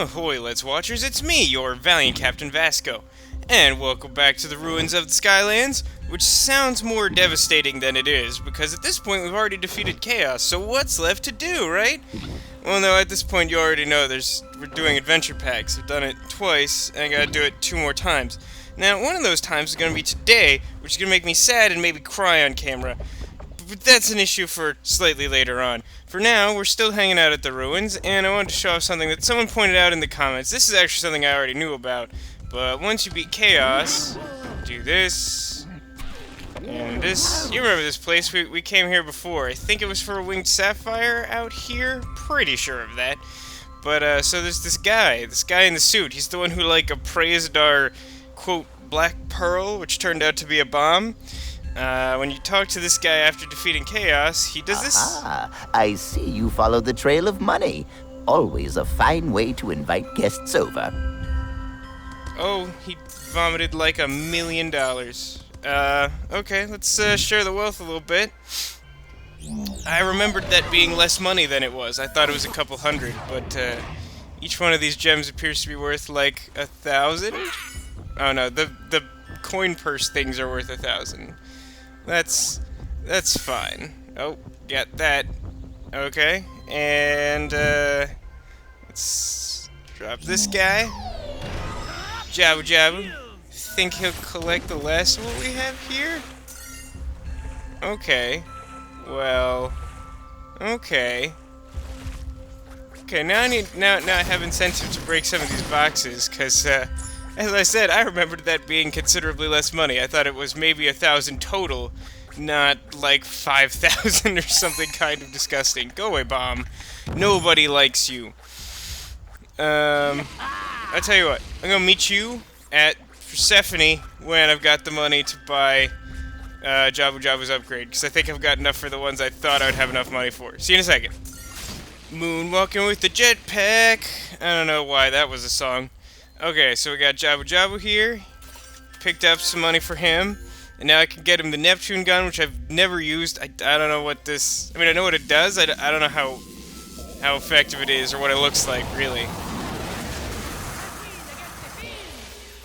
Ahoy, Let's Watchers, it's me, your valiant Captain Vasco, and welcome back to the ruins of the Skylands, which sounds more devastating than it is, because at this point we've already defeated Chaos, so what's left to do, right? Well, no, at this point you already know we're doing adventure packs. I've done it twice, and I gotta do it 2 more times. Now, one of those times is gonna be today, which is gonna make me sad and maybe cry on camera. But that's an issue for slightly later on. For now, we're still hanging out at the ruins, and I wanted to show off something that someone pointed out in the comments. This is actually something I already knew about, but once you beat Chaos, do this, and this. You remember this place, we came here before. I think it was for a winged sapphire out here, pretty sure of that. But, so there's this guy in the suit. He's the one who, like, appraised our, quote, black pearl, which turned out to be a bomb. When you talk to this guy after defeating Chaos, he does this. Ah, I see you followed the trail of money. Always a fine way to invite guests over. Oh, he vomited like $1 million. Okay, let's share the wealth a little bit. I remembered that being less money than it was. I thought it was a couple hundred, but each one of these gems appears to be worth like 1,000. Oh no, the coin purse things are worth 1,000. That's fine. Oh, got that. Okay, and let's drop this guy. Jabu Jabu. Think he'll collect the last of what we have here? Okay. Well. Okay. Okay, now I have incentive to break some of these boxes, cause as I said, I remembered that being considerably less money. I thought it was maybe 1,000 total, not like 5,000 or something kind of disgusting. Go away, bomb. Nobody likes you. I tell you what, I'm gonna meet you at Persephone when I've got the money to buy Jabu Jabu's upgrade, because I think I've got enough for the ones I thought I'd have enough money for. See you in a second. Moonwalking with the jetpack. I don't know why that was a song. Okay, so we got Jabu Jabu here. Picked up some money for him. And now I can get him the Neptune gun, which I've never used. I don't know what this... I mean, I know what it does. I don't know how effective it is or what it looks like, really.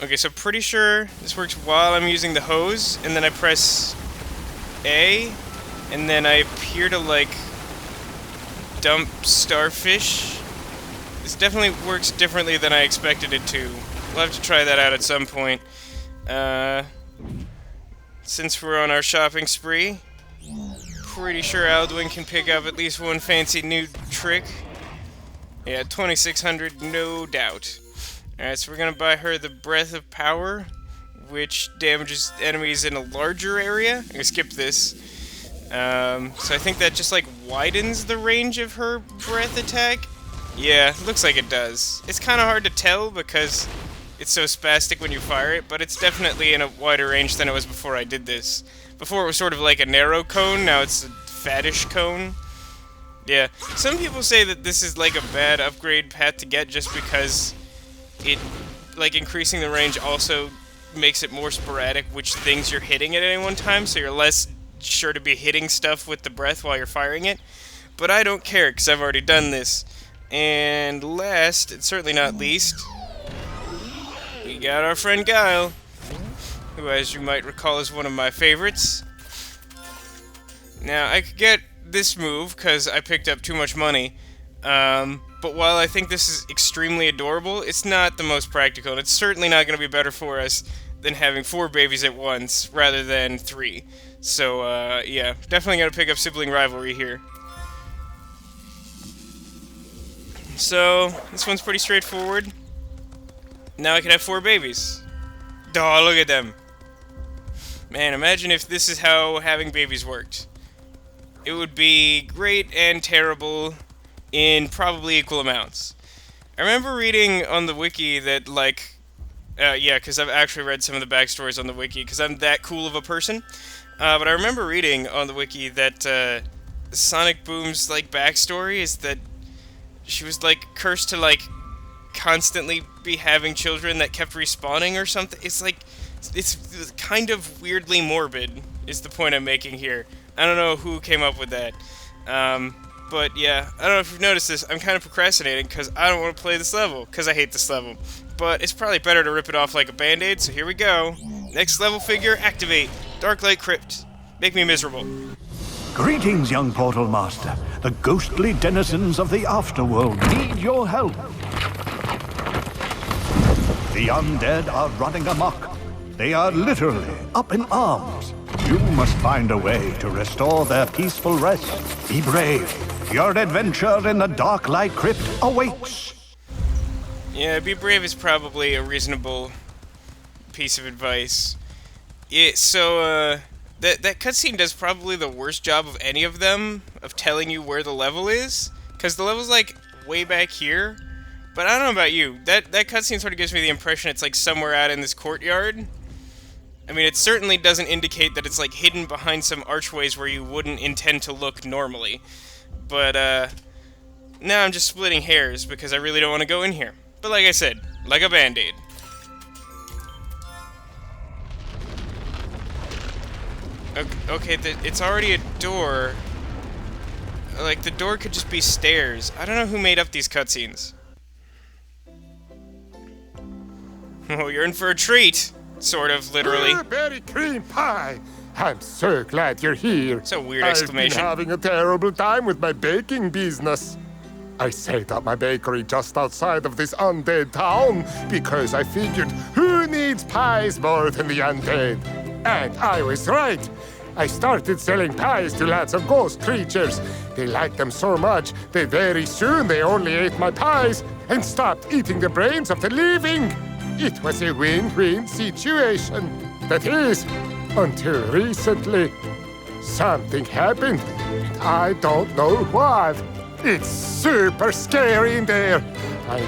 Okay, so pretty sure this works while I'm using the hose. And then I press A. And then I appear to, like, dump starfish. This definitely works differently than I expected it to. We'll have to try that out at some point. Since we're on our shopping spree, pretty sure Alduin can pick up at least one fancy new trick. Yeah, 2,600, no doubt. Alright, so we're gonna buy her the Breath of Power, which damages enemies in a larger area. I'm gonna skip this. So I think that just, like, widens the range of her breath attack. Yeah, looks like it does. It's kind of hard to tell because it's so spastic when you fire it, but it's definitely in a wider range than it was before I did this. Before it was sort of like a narrow cone, now it's a fattish cone. Yeah, some people say that this is like a bad upgrade path to get just because it, like, increasing the range also makes it more sporadic which things you're hitting at any one time, so you're less sure to be hitting stuff with the breath while you're firing it. But I don't care, because I've already done this. And last, and certainly not least, we got our friend Guile, who, as you might recall, is one of my favorites. Now, I could get this move, because I picked up too much money, but while I think this is extremely adorable, it's not the most practical, and it's certainly not going to be better for us than having 4 babies at once, rather than 3. So, yeah, definitely got to pick up sibling rivalry here. So, this one's pretty straightforward. Now I can have 4 babies. Oh, look at them. Man, imagine if this is how having babies worked. It would be great and terrible in probably equal amounts. I remember reading on the wiki that, like... yeah, because I've actually read some of the backstories on the wiki, because I'm that cool of a person. But I remember reading on the wiki that Sonic Boom's, like, backstory is that she was, like, cursed to, like, constantly be having children that kept respawning or something. It's, like, it's kind of weirdly morbid, is the point I'm making here. I don't know who came up with that. But yeah, I don't know if you've noticed this, I'm kind of procrastinating because I don't want to play this level, because I hate this level. But it's probably better to rip it off like a band-aid, so here we go. Next level figure, activate. Darklight Crypt. Make me miserable. Greetings, young Portal Master. The ghostly denizens of the Afterworld need your help. The undead are running amok. They are literally up in arms. You must find a way to restore their peaceful rest. Be brave. Your adventure in the Darklight Crypt awaits. Yeah, be brave is probably a reasonable piece of advice. That cutscene does probably the worst job of any of them of telling you where the level is, because the level's like way back here. But I don't know about you. That cutscene sort of gives me the impression it's like somewhere out in this courtyard. I mean, it certainly doesn't indicate that it's like hidden behind some archways where you wouldn't intend to look normally. But now I'm just splitting hairs because I really don't want to go in here. But like I said, like a band-aid. Okay, it's already a door. Like, the door could just be stairs. I don't know who made up these cutscenes. Oh, you're in for a treat. Sort of, literally. Blueberry cream pie! I'm so glad you're here. It's a weird exclamation. I've been having a terrible time with my baking business. I set up my bakery just outside of this undead town because I figured who needs pies more than the undead? And I was right. I started selling pies to lots of ghost creatures. They liked them so much that very soon they only ate my pies and stopped eating the brains of the living. It was a win-win situation. That is, until recently. Something happened, and I don't know what. It's super scary in there. I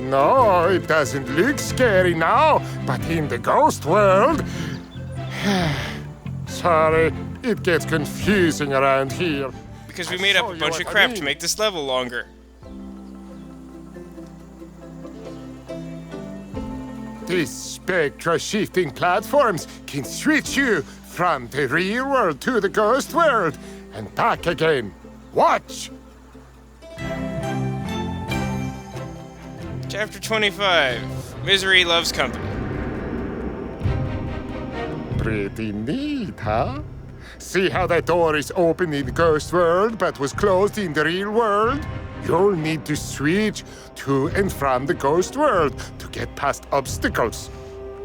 know, it doesn't look scary now, but in the ghost world... Sorry, it gets confusing around here. Because we made up a bunch of crap to make this level longer. These spectra-shifting platforms can switch you from the real world to the ghost world and back again. Watch! Chapter 25. Misery Loves Company. Pretty neat, huh? See how that door is open in the ghost world but was closed in the real world? You'll need to switch to and from the ghost world to get past obstacles.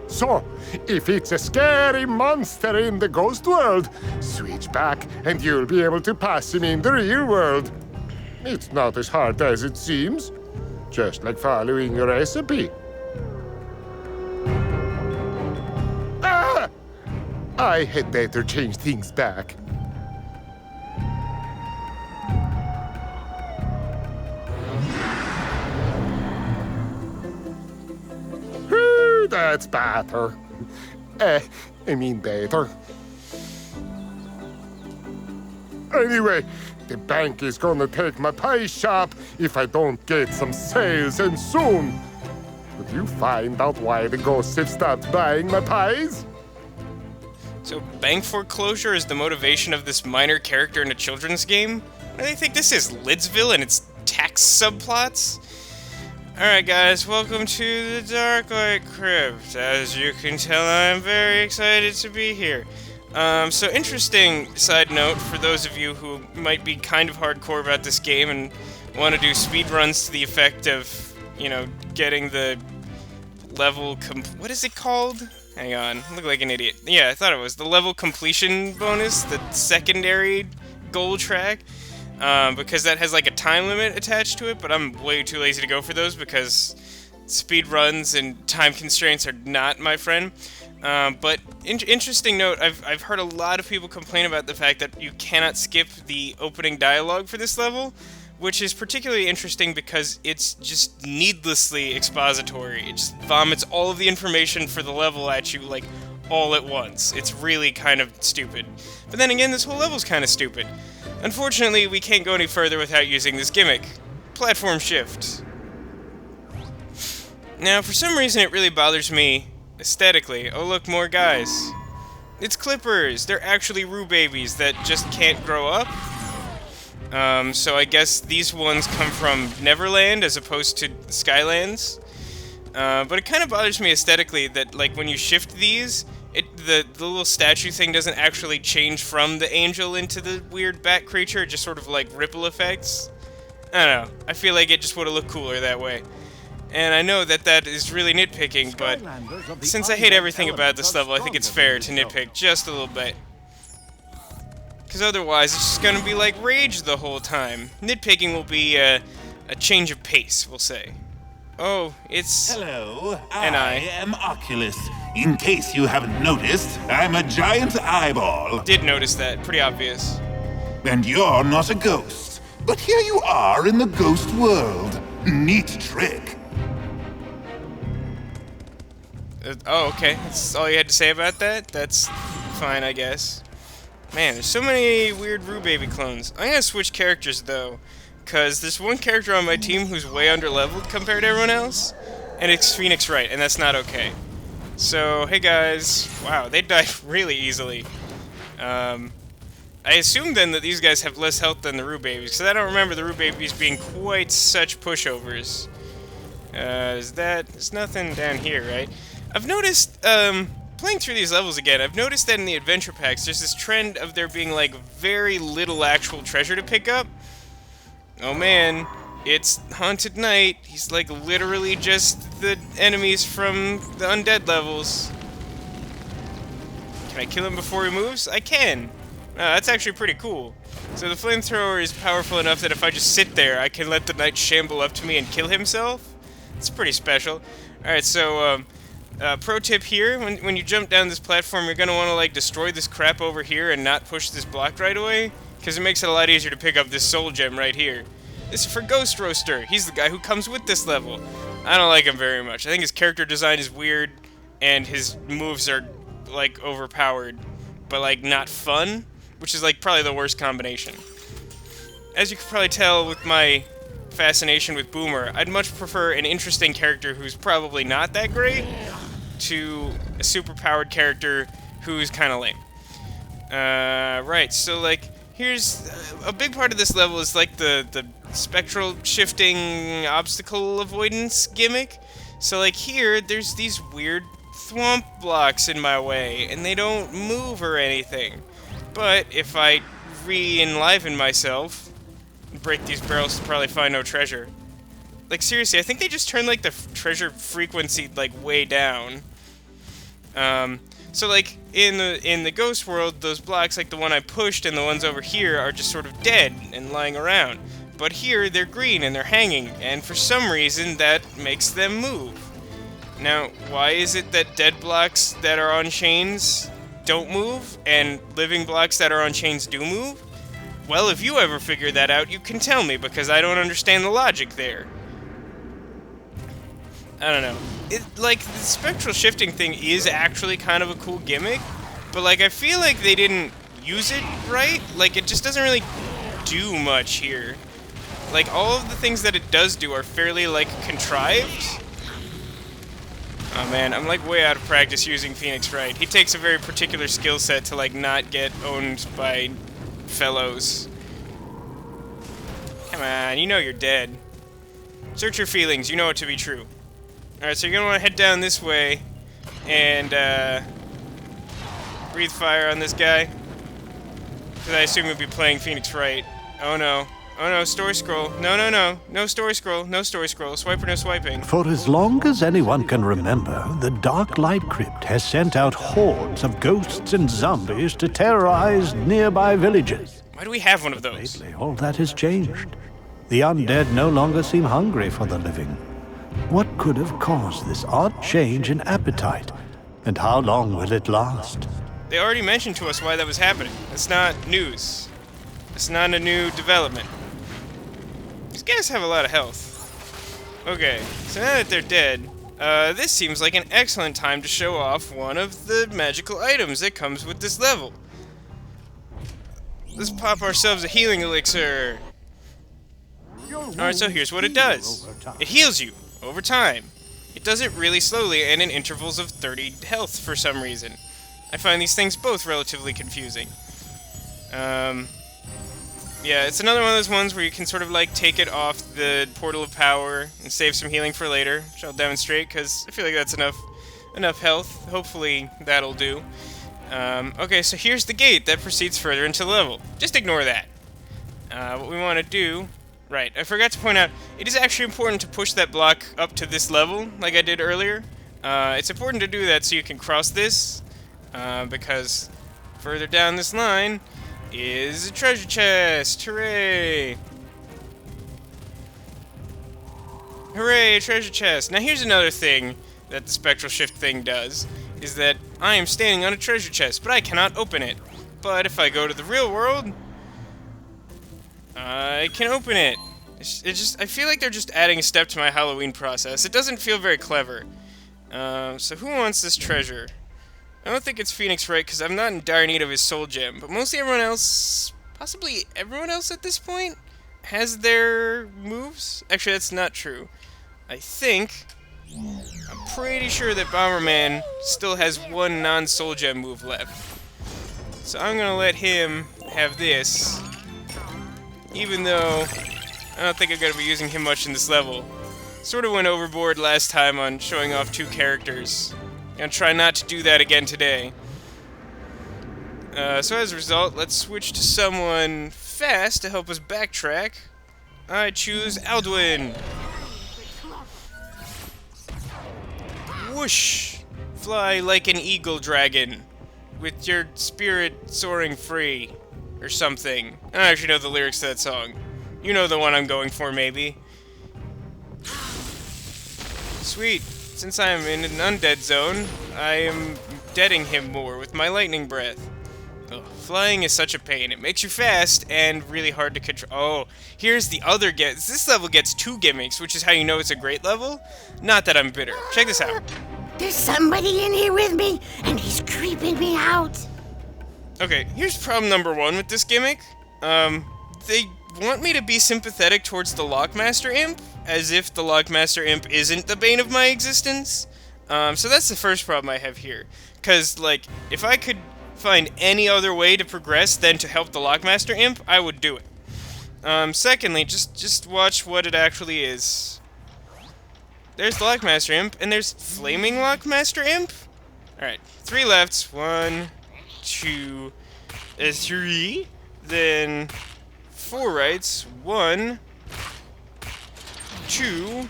So, if it's a scary monster in the ghost world, switch back and you'll be able to pass him in the real world. It's not as hard as it seems, just like following a recipe. Ah! I had better change things back. That's better. I mean better. Anyway, the bank is gonna take my pie shop if I don't get some sales, and soon. Would you find out why the ghosts have stopped buying my pies? So, bank foreclosure is the motivation of this minor character in a children's game? What do they think this is, Lidsville and its tax subplots? Alright guys, welcome to the Darklight Crypt. As you can tell, I'm very excited to be here. So interesting side note for those of you who might be kind of hardcore about this game and want to do speedruns to the effect of, you know, getting the level what is it called? Hang on, I look like an idiot. Yeah, I thought it was the level completion bonus, the secondary goal track. Because that has like a time limit attached to it, but I'm way too lazy to go for those because speed runs and time constraints are not my friend. But interesting note, I've heard a lot of people complain about the fact that you cannot skip the opening dialogue for this level, which is particularly interesting because it's just needlessly expository. It just vomits all of the information for the level at you, like, all at once. It's really kind of stupid. But then again, this whole level's kind of stupid. Unfortunately, we can't go any further without using this gimmick. Platform shift. Now, for some reason it really bothers me, aesthetically. Oh look, more guys. It's Clippers! They're actually Roo babies that just can't grow up. So I guess these ones come from Neverland as opposed to Skylands. But it kind of bothers me aesthetically that, like, when you shift these, the little statue thing doesn't actually change from the angel into the weird bat creature. It just sort of, like, ripple effects. I don't know. I feel like it just would have looked cooler that way. And I know that that is really nitpicking, but since I hate everything about this level, I think it's fair to nitpick just a little bit. Because otherwise, it's just going to be like rage the whole time. Nitpicking will be a change of pace, we'll say. Oh, it's... Hello, And I am Oculus. In case you haven't noticed, I'm a giant eyeball. did notice that. Pretty obvious. And you're not a ghost. But here you are in the ghost world. Neat trick. Oh, okay. That's all you had to say about that? That's fine, I guess. Man, there's so many weird Rue Baby clones. I'm gonna switch characters, though, because there's one character on my team who's way underleveled compared to everyone else, and it's Phoenix Wright, and that's not okay. So, hey guys. Wow, they died really easily. I assume then that these guys have less health than the Rue Babies, because I don't remember the Rue Babies being quite such pushovers. There's nothing down here, right? I've noticed, playing through these levels again, I've noticed that in the adventure packs, there's this trend of there being, like, very little actual treasure to pick up. Oh man, it's Haunted Knight. He's, like, literally just the enemies from the undead levels. Can I kill him before he moves? I can. That's actually pretty cool. So the flamethrower is powerful enough that if I just sit there, I can let the knight shamble up to me and kill himself. It's pretty special. Alright, so, pro tip here, when you jump down this platform, you're gonna wanna, like, destroy this crap over here and not push this block right away, because it makes it a lot easier to pick up this soul gem right here. This is for Ghost Roaster. He's the guy who comes with this level. I don't like him very much. I think his character design is weird, and his moves are, like, overpowered, but, like, not fun, which is, like, probably the worst combination. As you can probably tell with my fascination with Boomer, I'd much prefer an interesting character who's probably not that great to a super-powered character who's kind of lame. Right, so, like, here's... a big part of this level is, like, the spectral shifting obstacle avoidance gimmick. So, like, here, there's these weird thwomp blocks in my way, and they don't move or anything. But if I re-enliven myself, break these barrels to probably find no treasure. Like, seriously, I think they just turned, like, the treasure frequency, like, way down. So, like, in the ghost world, those blocks, like the one I pushed and the ones over here, are just sort of dead and lying around. But here, they're green and they're hanging, and for some reason, that makes them move. Now, why is it that dead blocks that are on chains don't move, and living blocks that are on chains do move? Well, if you ever figure that out, you can tell me, because I don't understand the logic there. I don't know. Like, the spectral shifting thing is actually kind of a cool gimmick, but, like, I feel like they didn't use it right. Like, it just doesn't really do much here. Like, all of the things that it does do are fairly, like, contrived. Oh man, I'm, like, way out of practice using Phoenix Wright. He takes a very particular skill set to, like, not get owned by fellows. Come on, you know you're dead. Search your feelings, you know it to be true. Alright, so you're gonna wanna head down this way and breathe fire on this guy. Because I assume you'll be playing Phoenix Wright. Oh no. Oh no, story scroll. No, no, no. No story scroll. No story scroll. Swipe or no swiping. For as long as anyone can remember, the Darklight Crypt has sent out hordes of ghosts and zombies to terrorize nearby villages. Why do we have one of those? Lately, all that has changed. The undead no longer seem hungry for the living. What could have caused this odd change in appetite, and how long will it last? They already mentioned to us why that was happening. It's not news. It's not a new development. These guys have a lot of health. Okay, so now that they're dead, this seems like an excellent time to show off one of the magical items that comes with this level. Let's pop ourselves a healing elixir. Alright, so here's what it does. It heals you over time. It does it really slowly and in intervals of 30 health for some reason. I find these things both relatively confusing. Yeah, it's another one of those ones where you can sort of like take it off the Portal of Power and save some healing for later, which I'll demonstrate because I feel like that's enough health. Hopefully that'll do. Okay, so here's the gate that proceeds further into the level. Just ignore that. What we want to do... Right, I forgot to point out, it is actually important to push that block up to this level, like I did earlier. It's important to do that so you can cross this, because further down this line is a treasure chest. Hooray! Hooray, treasure chest! Now here's another thing that the spectral shift thing does, is that I am standing on a treasure chest, but I cannot open it. But if I go to the real world, I can open it. I feel like they're just adding a step to my Halloween process. It doesn't feel very clever. So who wants this treasure? I don't think it's Phoenix Wright, because I'm not in dire need of his soul gem, but mostly everyone else, possibly everyone else at this point, has their moves? Actually, that's not true. I'm pretty sure that Bomberman still has one non-soul gem move left. So I'm gonna let him have this, even though I don't think I'm gonna be using him much in this level. Sort of went overboard last time on showing off 2 characters. Gonna try not to do that again today. So as a result, let's switch to someone fast to help us backtrack. I choose Alduin. Whoosh! Fly like an eagle dragon, with your spirit soaring free, or something. I don't actually know the lyrics to that song. You know the one I'm going for, maybe. Sweet. Since I am in an undead zone, I am deading him more with my lightning breath. Ugh, flying is such a pain. It makes you fast and really hard to control. Oh, here's the other This level gets 2 gimmicks, which is how you know it's a great level. Not that I'm bitter. Check this out. There's somebody in here with me, and he's creeping me out. Okay, here's problem number 1 with this gimmick. They want me to be sympathetic towards the Lockmaster Imp, as if the Lockmaster Imp isn't the bane of my existence. So that's the first problem I have here. Because, like, if I could find any other way to progress than to help the Lockmaster Imp, I would do it. Secondly, just watch what it actually is. There's the Lockmaster Imp, and there's Flaming Lockmaster Imp. Alright, 3 lefts. 1, 2, 3. Then 4 rights. 1, 2,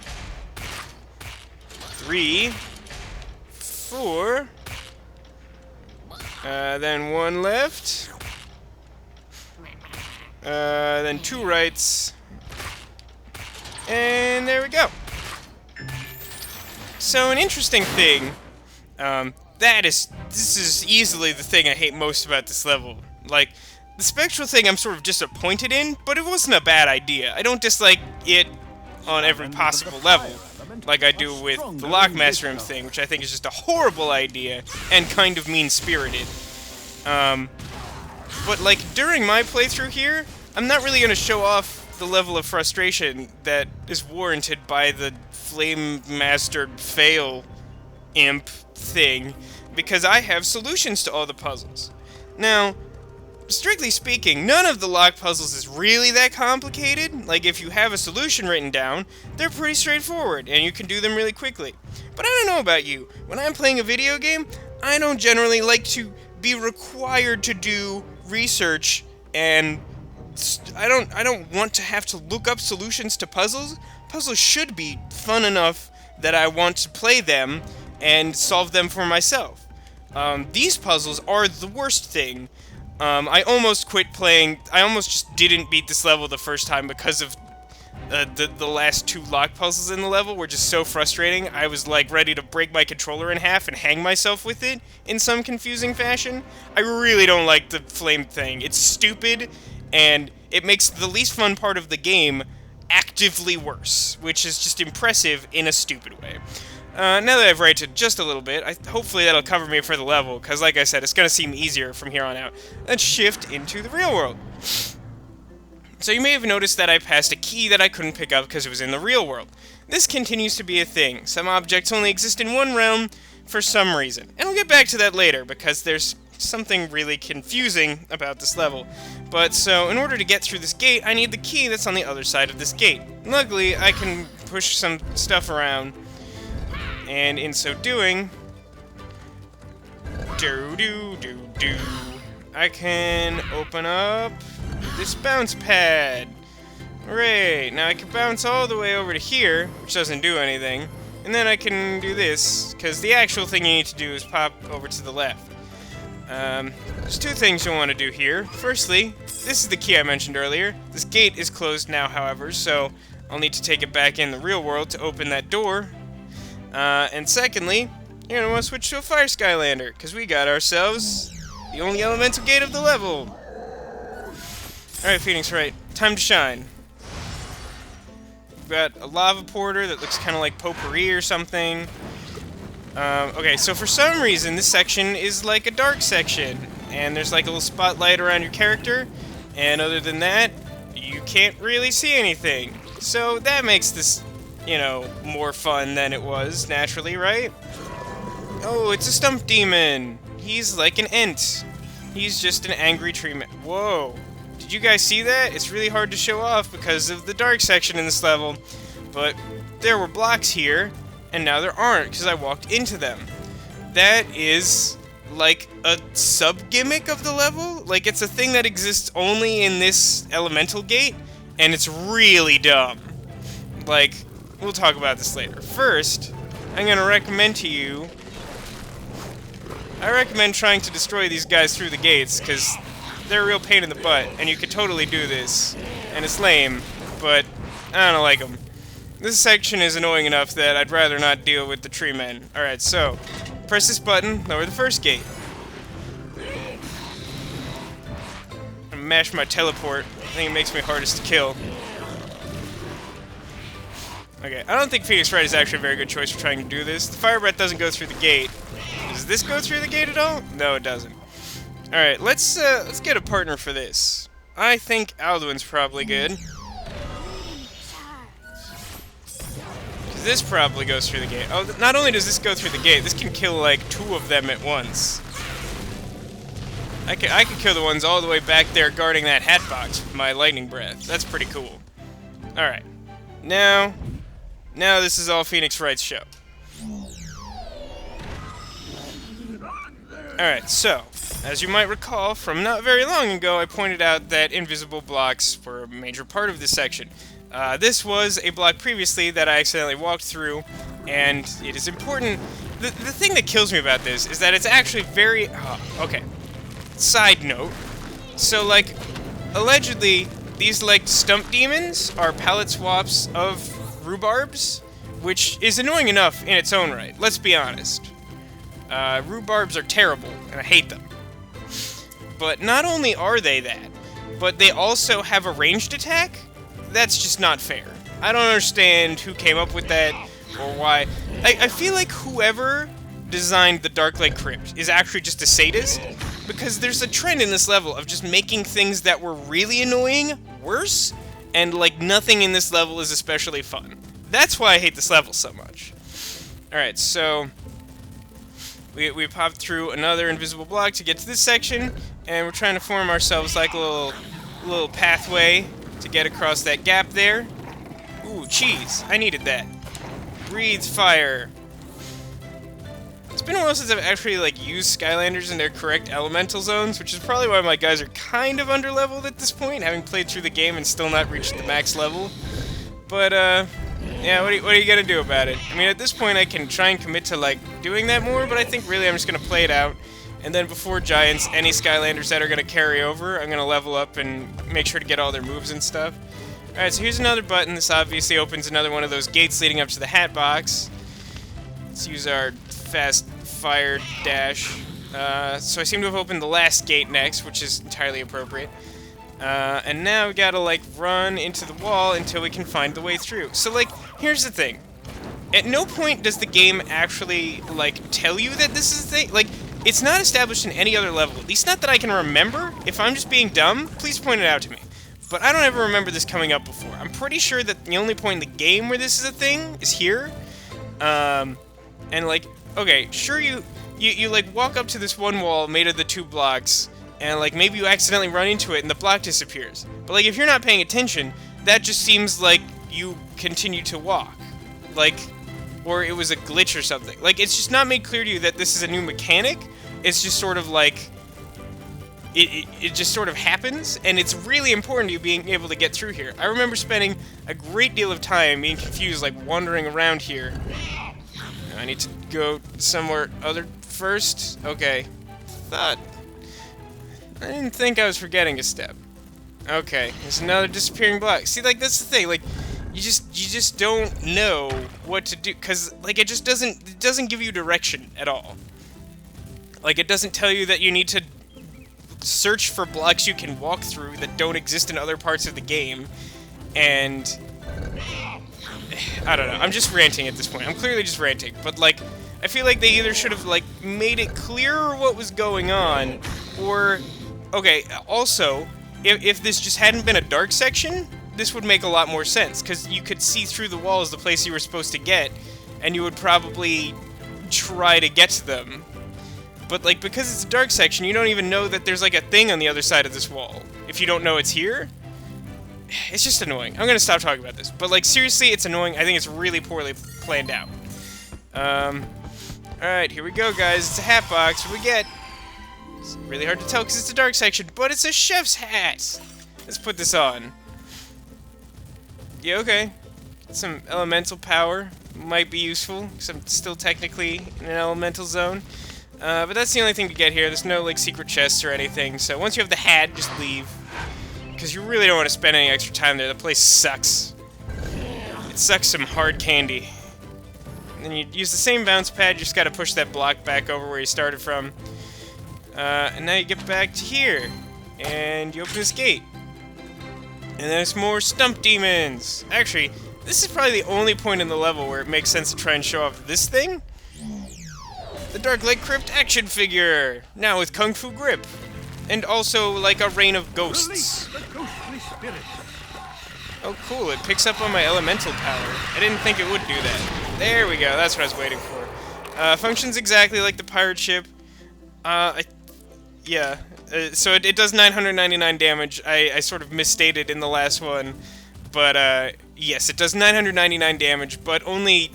3, 4. Then 1 left. Then 2 rights. And there we go. So an interesting thing, this is easily the thing I hate most about this level. Like, the spectral thing I'm sort of disappointed in, but it wasn't a bad idea. I don't dislike it on every possible level, like I do with the Lockmaster Imp thing, which I think is just a horrible idea and kind of mean-spirited. But like during my playthrough here, I'm not really going to show off the level of frustration that is warranted by the Flame Mastered Fail Imp thing, because I have solutions to all the puzzles. Now, strictly speaking, none of the lock puzzles is really that complicated. Like, if you have a solution written down, they're pretty straightforward, and you can do them really quickly. But I don't know about you. When I'm playing a video game, I don't generally like to be required to do research, and I don't want to have to look up solutions to puzzles. Puzzles should be fun enough that I want to play them and solve them for myself. These puzzles are the worst thing. I almost quit playing. I almost just didn't beat this level the first time because of the last 2 lock puzzles in the level were just so frustrating. I was like ready to break my controller in half and hang myself with it in some confusing fashion. I really don't like the flame thing. It's stupid, and it makes the least fun part of the game actively worse, which is just impressive in a stupid way. Now that I've ranted just a little bit, hopefully that'll cover me for the level, because like I said, it's going to seem easier from here on out. Let's shift into the real world. So you may have noticed that I passed a key that I couldn't pick up because it was in the real world. This continues to be a thing. Some objects only exist in one realm for some reason. And I'll get back to that later, because there's something really confusing about this level. But so, in order to get through this gate, I need the key that's on the other side of this gate. Luckily, I can push some stuff around, and in so doing, I can open up this bounce pad. Hooray! Now I can bounce all the way over to here, which doesn't do anything, and then I can do this, because the actual thing you need to do is pop over to the left. There's two things you'll want to do here. Firstly, this is the key I mentioned earlier. This gate is closed now, however, so I'll need to take it back in the real world to open that door. And secondly, you're going to want to switch to a Fire Skylander, because we got ourselves the only elemental gate of the level. Alright, Phoenix Wright, time to shine. We've got a lava porter that looks kind of like potpourri or something. Okay, so for some reason, this section is like a dark section, and there's like a little spotlight around your character, and other than that, you can't really see anything. So that makes this, you know, more fun than it was, naturally, right? Oh, it's a stump demon! He's like an ent. He's just an angry tree man. Whoa! Did you guys see that? It's really hard to show off because of the dark section in this level, but there were blocks here, and now there aren't, because I walked into them. That is, like, a sub-gimmick of the level? Like, it's a thing that exists only in this elemental gate, and it's really dumb. Like, we'll talk about this later. First, I'm gonna recommend to you... I recommend trying to destroy these guys through the gates, because they're a real pain in the butt, and you could totally do this. And it's lame, but I don't like them. This section is annoying enough that I'd rather not deal with the tree men. Alright, so, press this button, lower the first gate. And mash my teleport. I think it makes me hardest to kill. Okay, I don't think Phoenix Wright is actually a very good choice for trying to do this. The fire breath doesn't go through the gate. Does this go through the gate at all? No, it doesn't. Alright, let's get a partner for this. I think Alduin's probably good. This probably goes through the gate. Oh, not only does this go through the gate, this can kill like 2 of them at once. I could kill the ones all the way back there guarding that hat box with my lightning breath. That's pretty cool. Alright. Now this is all Phoenix Wright's show. Alright, so, as you might recall from not very long ago, I pointed out that invisible blocks were a major part of this section. This was a block previously that I accidentally walked through, and it is important. The thing that kills me about this is that it's actually very... okay. Side note. So, like, allegedly, these, like, stump demons are palette swaps of rhubarbs, which is annoying enough in its own right. Let's be honest. Rhubarbs are terrible, and I hate them. But not only are they that, but they also have a ranged attack? That's just not fair. I don't understand who came up with that, or why. I feel like whoever designed the Darklight Crypt is actually just a sadist, because there's a trend in this level of just making things that were really annoying worse, and like nothing in this level is especially fun. That's why I hate this level so much. Alright, so we popped through another invisible block to get to this section, and we're trying to form ourselves like a little pathway to get across that gap there. Ooh, cheese. I needed that. Breathe fire. It's been a while since I've actually, like, used Skylanders in their correct elemental zones, which is probably why my guys are kind of underleveled at this point, having played through the game and still not reached the max level. But, yeah, what are you gonna do about it? I mean, at this point I can try and commit to, like, doing that more, but I think really I'm just gonna play it out. And then before Giants, any Skylanders that are gonna carry over, I'm gonna level up and make sure to get all their moves and stuff. Alright, so here's another button. This obviously opens another one of those gates leading up to the hat box. Let's use our fast fire dash. So I seem to have opened the last gate next, which is entirely appropriate. And now we gotta, like, run into the wall until we can find the way through. So, like, here's the thing. At no point does the game actually, like, tell you that this is the thing. Like, it's not established in any other level, at least not that I can remember. If I'm just being dumb, please point it out to me. But I don't ever remember this coming up before. I'm pretty sure that the only point in the game where this is a thing is here. And, like, okay, sure, you like walk up to this one wall made of the 2 blocks, and like maybe you accidentally run into it and the block disappears. But like if you're not paying attention, that just seems like you continue to walk. Like, or it was a glitch or something. Like, it's just not made clear to you that this is a new mechanic. It's just sort of like, it just sort of happens, and it's really important to you being able to get through here. I remember spending a great deal of time being confused, like wandering around here. I need to go somewhere other first. Okay. I didn't think I was forgetting a step. Okay, there's another disappearing block. See, like, that's the thing, like, you just don't know what to do, because, like, it doesn't give you direction at all. Like, it doesn't tell you that you need to search for blocks you can walk through that don't exist in other parts of the game, and I don't know, I'm just ranting at this point. I'm clearly just ranting, but, like, I feel like they either should have, like, made it clearer what was going on, or, okay, also, if this just hadn't been a dark section, this would make a lot more sense, because you could see through the walls the place you were supposed to get, and you would probably try to get to them. But, like, because it's a dark section, you don't even know that there's, like, a thing on the other side of this wall. If you don't know it's here, it's just annoying. I'm gonna stop talking about this. But, like, seriously, it's annoying. I think it's really poorly planned out. Alright, here we go, guys. It's a hat box. What do we get? It's really hard to tell because it's a dark section, but it's a chef's hat! Let's put this on. Yeah, okay. Some elemental power might be useful, because I'm still technically in an elemental zone. But that's the only thing to get here. There's no, like, secret chests or anything, so once you have the hat, just leave. Because you really don't want to spend any extra time there. The place sucks. It sucks some hard candy. And then you use the same bounce pad, you just gotta push that block back over where you started from. And now you get back to here. And you open this gate. And there's more stump demons! Actually, this is probably the only point in the level where it makes sense to try and show off this thing. The Darklight Crypt action figure! Now with Kung Fu grip. And also, like, a rain of ghosts. Oh, cool, it picks up on my elemental power. I didn't think it would do that. There we go, that's what I was waiting for. Functions exactly like the pirate ship. Yeah. So it does 999 damage. I sort of misstated in the last one. But, yes, it does 999 damage, but only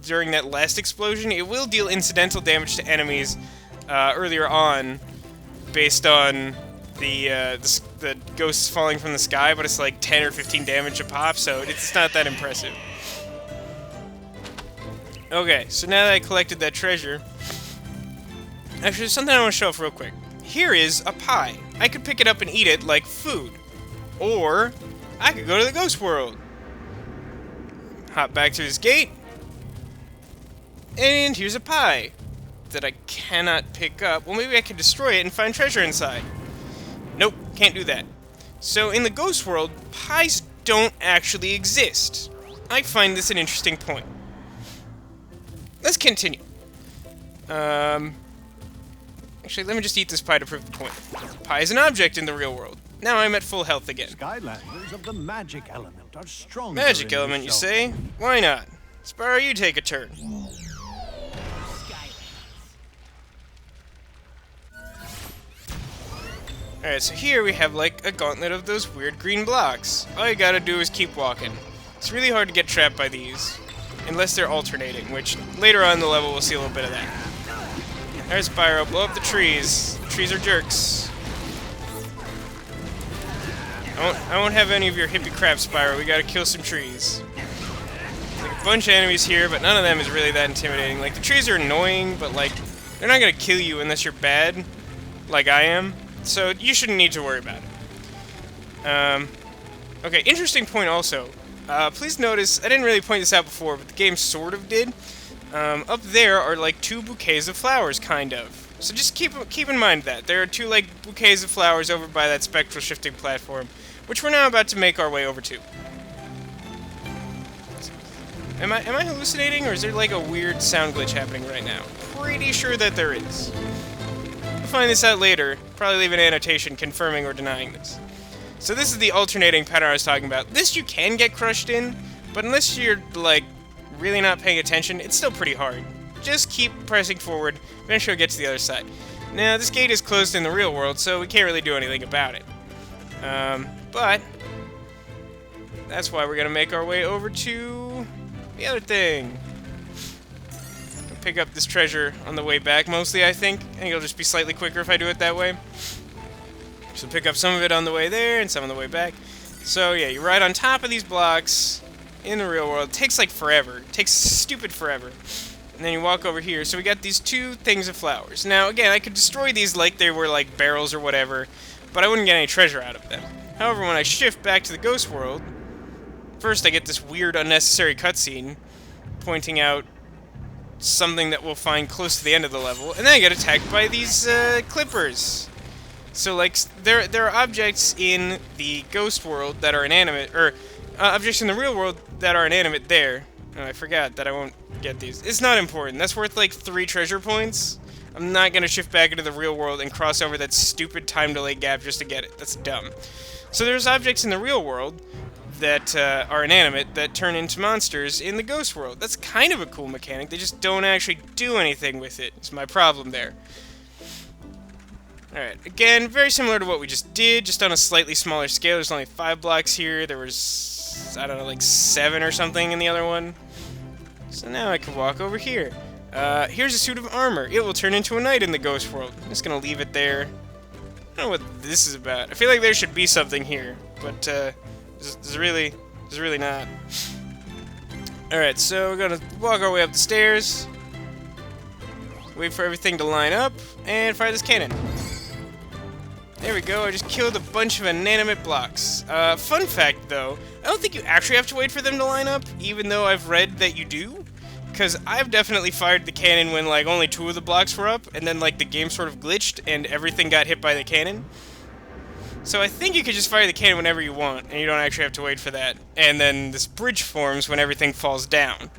during that last explosion. It will deal incidental damage to enemies earlier on, based on the ghosts falling from the sky, but it's like 10 or 15 damage a pop, so it's not that impressive. Okay, so now that I collected that treasure... Actually, there's something I want to show off real quick. Here is a pie. I could pick it up and eat it like food. Or, I could go to the ghost world. Hop back through this gate. And here's a pie that I cannot pick up. Well, maybe I can destroy it and find treasure inside. Nope, can't do that. So, in the ghost world, pies don't actually exist. I find this an interesting point. Let's continue. Actually, let me just eat this pie to prove the point. Pie is an object in the real world. Now I'm at full health again. Skylanders of the magic element are stronger. Magic element, you say? Why not? Spyro, you take a turn. Alright, so here we have like a gauntlet of those weird green blocks. All you gotta do is keep walking. It's really hard to get trapped by these. Unless they're alternating, which later on in the level we'll see a little bit of that. There's Spyro, blow up the trees. The trees are jerks. I won't have any of your hippie crap, Spyro. We gotta kill some trees. Like a bunch of enemies here, but none of them is really that intimidating. Like, the trees are annoying, but like, they're not gonna kill you unless you're bad, like I am. So you shouldn't need to worry about it. Okay, interesting point also. Please notice, I didn't really point this out before, but the game sort of did. Up there are like 2 bouquets of flowers, kind of. So just keep in mind that. There are 2 like bouquets of flowers over by that spectral shifting platform, which we're now about to make our way over to. Am I hallucinating, or is there like a weird sound glitch happening right now? Pretty sure that there is. We'll find this out later. Probably leave an annotation confirming or denying this. So this is the alternating pattern I was talking about. This you can get crushed in, but unless you're, like, really not paying attention, it's still pretty hard. just keep pressing forward. Eventually we'll get to the other side. Now, this gate is closed in the real world, so we can't really do anything about it. But that's why we're going to make our way over to the other thing. Pick up this treasure on the way back, mostly, I think. I think it'll just be slightly quicker if I do it that way. So pick up some of it on the way there and some on the way back. So yeah, you ride on top of these blocks in the real world. It takes like forever. It takes stupid forever. And then you walk over here. So we got these two things of flowers. Now again, I could destroy these like they were like barrels or whatever, but I wouldn't get any treasure out of them. However, when I shift back to the ghost world, first I get this weird unnecessary cutscene pointing out something that we'll find close to the end of the level, and then I get attacked by these clippers. So like there are objects in the ghost world that are inanimate, or objects in the real world that are inanimate there. Oh, I forgot that I won't get these. It's not important. That's worth like 3 treasure points. I'm not gonna shift back into the real world and cross over that stupid time delay gap just to get it. That's dumb. So there's objects in the real world that are inanimate that turn into monsters in the ghost world. That's kind of a cool mechanic. They just don't actually do anything with it. It's my problem there. Alright, again, very similar to what we just did, just on a slightly smaller scale. There's only 5 blocks here. There was, I don't know, like 7 or something in the other one. So now I can walk over here. Here's a suit of armor. It will turn into a knight in the ghost world. I'm just gonna leave it there. I don't know what this is about. I feel like there should be something here, but there's really not. Alright, so we're gonna walk our way up the stairs, wait for everything to line up, and fire this cannon. There we go, I just killed a bunch of inanimate blocks. Fun fact though, I don't think you actually have to wait for them to line up, even though I've read that you do. Because I've definitely fired the cannon when like only 2 of the blocks were up, and then like the game sort of glitched and everything got hit by the cannon. So I think you could just fire the cannon whenever you want, and you don't actually have to wait for that. And then this bridge forms when everything falls down.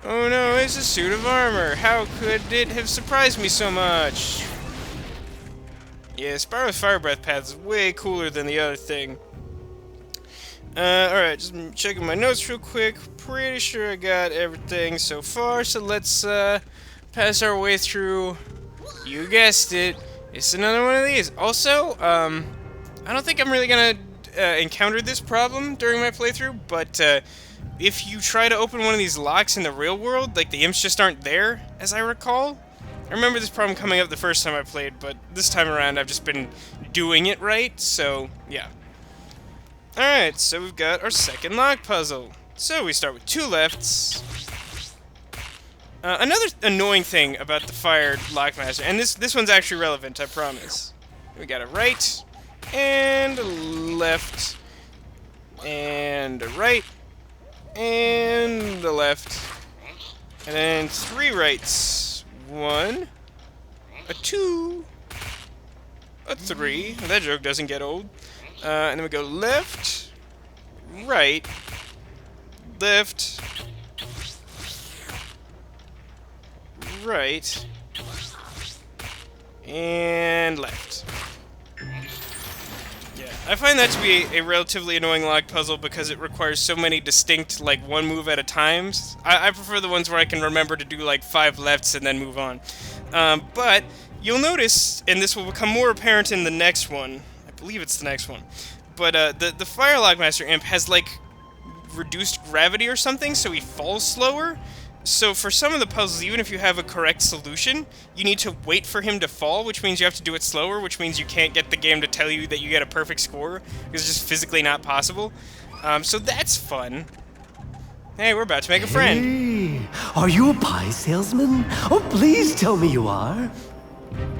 Oh no, it's a suit of armor. How could it have surprised me so much? Yeah, Spyro's fire breath path is way cooler than the other thing. Alright, just checking my notes real quick. Pretty sure I got everything so far, so let's pass our way through. You guessed it. It's another one of these. Also, I don't think I'm really gonna encounter this problem during my playthrough, but if you try to open one of these locks in the real world, like the imps just aren't there, as I recall. I remember this problem coming up the first time I played, but this time around I've just been doing it right, so yeah. Alright, so we've got our second lock puzzle. So we start with 2 lefts. Another annoying thing about the fired Lockmaster, and this one's actually relevant, I promise. We got a right, and a left, and a right, and a left, and then 3 rights. 1, a 2, a 3. That joke doesn't get old. And then we go left, right, left, right, and left. Yeah, I find that to be a relatively annoying lock puzzle because it requires so many distinct, like, 1 move at a time. I prefer the ones where I can remember to do, like, 5 lefts and then move on. But you'll notice, and this will become more apparent in the next one, I believe it's the next one, but the Fire Lockmaster imp has, like, reduced gravity or something, so he falls slower. So for some of the puzzles, even if you have a correct solution, you need to wait for him to fall, which means you have to do it slower, which means you can't get the game to tell you that you get a perfect score, because it's just physically not possible. So that's fun. Hey, we're about to make a friend. Hey, are you a pie salesman? Oh, please tell me you are.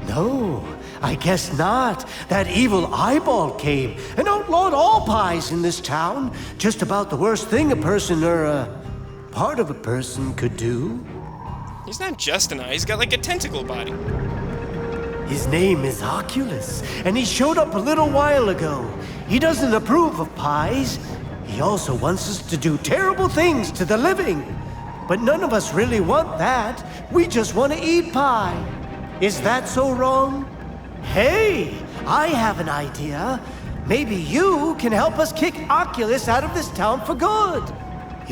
No, I guess not. That evil eyeball came and outlawed all pies in this town. Just about the worst thing a person or part of a person could do. He's not just an eye, he's got like a tentacle body. His name is Oculus, and he showed up a little while ago. He doesn't approve of pies. He also wants us to do terrible things to the living. But none of us really want that. We just want to eat pie. Is that so wrong? Hey, I have an idea. Maybe you can help us kick Oculus out of this town for good.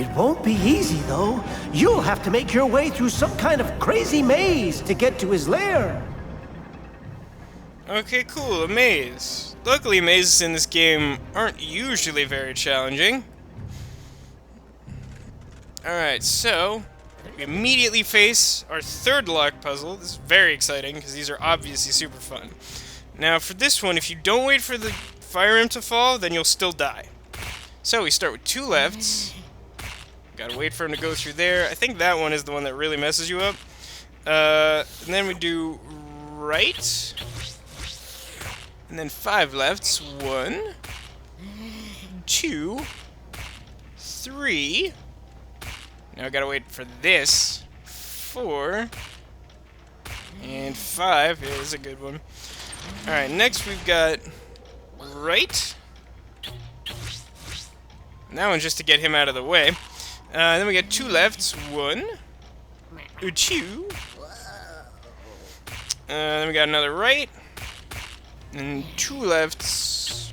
It won't be easy, though. You'll have to make your way through some kind of crazy maze to get to his lair. Okay, cool, a maze. Luckily, mazes in this game aren't usually very challenging. Alright, so we immediately face our third lock puzzle. This is very exciting, because these are obviously super fun. Now, for this one, if you don't wait for the fire emblem to fall, then you'll still die. So, we start with 2 lefts. Gotta wait for him to go through there. I think that one is the one that really messes you up. And then we do right. And then 5 lefts. 1, 2, 3. Now I gotta wait for this. 4. And 5 is a good one. Alright, next we've got right. And that one's just to get him out of the way. Then we got 2 lefts. 1, 2. Then we got another right. And 2 lefts.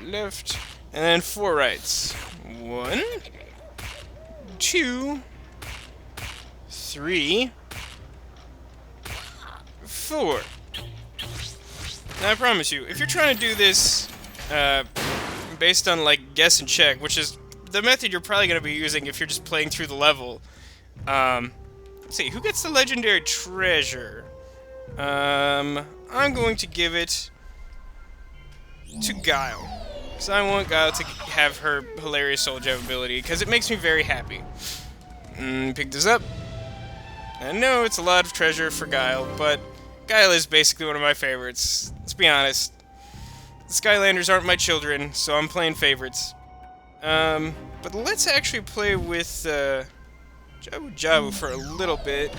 Left. And then 4 rights. 1, 2, 3, 4. Now I promise you, if you're trying to do this based on like guess and check, which is the method you're probably going to be using if you're just playing through the level. Let's see, who gets the legendary treasure? I'm going to give it to Guile. Because I want Guile to have her hilarious soul gem ability, because it makes me very happy. Pick this up. I know it's a lot of treasure for Guile, but Guile is basically one of my favorites. Let's be honest. The Skylanders aren't my children, so I'm playing favorites. But let's actually play with Jabu Jabu for a little bit.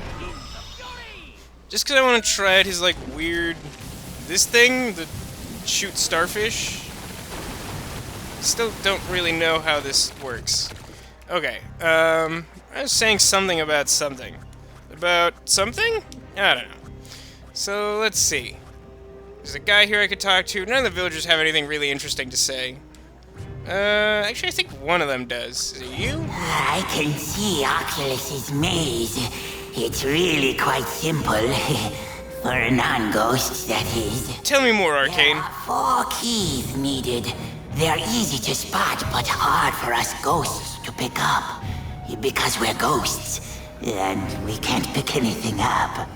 Just because I want to try out his, like, weird... This thing, the shoot starfish. Still don't really know how this works. Okay, I was saying something about something. About something? I don't know. So, let's see. There's a guy here I could talk to. None of the villagers have anything really interesting to say. Actually, I think one of them does. Is it you? I can see Oculus's maze. It's really quite simple. For a non-ghost, that is. Tell me more, Arcane. There are 4 keys needed. They're easy to spot, but hard for us ghosts to pick up. Because we're ghosts, and we can't pick anything up.